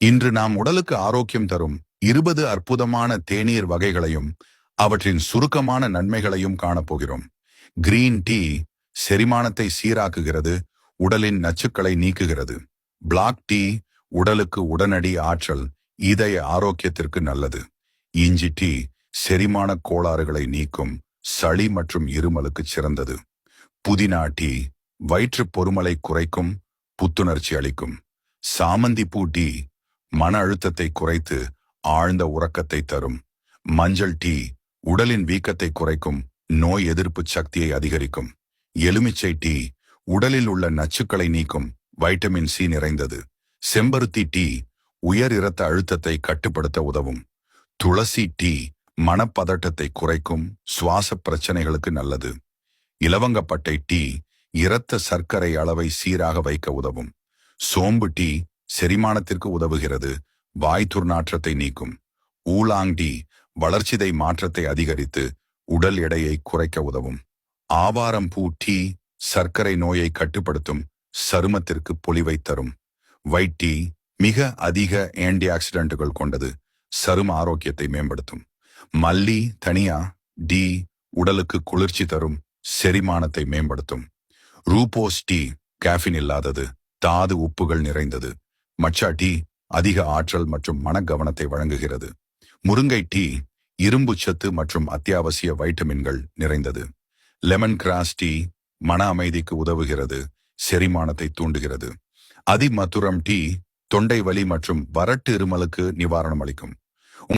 இன்று நாம் உடலுக்கு ஆரோக்கியம் தரும் 20 அற்புதமான தேநீர் வகைகளையும் அவற்றின் சுருக்கமான நன்மைகளையும் காணப்போகிறோம். கிரீன் டீ செரிமானத்தை சீராக்குகிறது, உடலின் நச்சுக்களை நீக்குகிறது. பிளாக் டீ உடலுக்கு உடனடி ஆற்றல், இதய ஆரோக்கியத்திற்கு நல்லது. இஞ்சி டீ செரிமான கோளாறுகளை நீக்கும், சளி மற்றும் இருமலுக்கு சிறந்தது. புதினா டீ வயிற்று பொறுமலை குறைக்கும், புத்துணர்ச்சி அளிக்கும். சாமந்தி பூ டீ மன அழுத்தத்தை குறைத்து ஆழ்ந்த உறக்கத்தை தரும். மஞ்சள் டீ உடலின் வீக்கத்தை குறைக்கும், நோய் எதிர்ப்பு சக்தியை அதிகரிக்கும். எலுமிச்சை டீ உடலில் உள்ள நச்சுக்களை நீக்கும், வைட்டமின் சி நிறைந்தது. செம்பருத்தி டீ உயர் இரத்த அழுத்தத்தை கட்டுப்படுத்த உதவும். துளசி டீ மனப்பதட்டத்தை குறைக்கும், சுவாச பிரச்சனைகளுக்கு நல்லது. இலவங்கப்பட்டை டீ இரத்த சர்க்கரை அளவை சீராக வைக்க உதவும். சோம்பு டீ செரிமானத்திற்கு உதவுகிறது, வாய் துர்நாற்றத்தை நீக்கும். ஊலாங் டீ வளர்ச்சிதை மாற்றத்தை அதிகரித்து உடல் எடையை குறைக்க உதவும். ஆவாரம் பூ டீ சர்க்கரை நோயை கட்டுப்படுத்தும், சருமத்திற்கு பொலிவை தரும். ஒயிட் டீ மிக அதிக ஆன்டி ஆக்சிடென்ட்டுகள் கொண்டது, சரும ஆரோக்கியத்தை மேம்படுத்தும். மல்லி தனியா டீ உடலுக்கு குளிர்ச்சி தரும், செரிமானத்தை மேம்படுத்தும். ரூபோஸ் டீ கேஃபின் இல்லாதது, தாது உப்புகள் நிறைந்தது. மச்சா டீ அதிக ஆற்றல் மற்றும் மனக்கவனத்தை வழங்குகிறது. முருங்கை டீ இரும்பு சத்து மற்றும் அத்தியாவசிய வைட்டமின்கள் நிறைந்தது. லெமன் கிராஸ் டீ மன அமைதிக்கு உதவுகிறது, செரிமானத்தை தூண்டுகிறது. அதிமதுரம் டீ தொண்டை வலி மற்றும் வறட்டு இருமலுக்கு நிவாரணம் அளிக்கும்.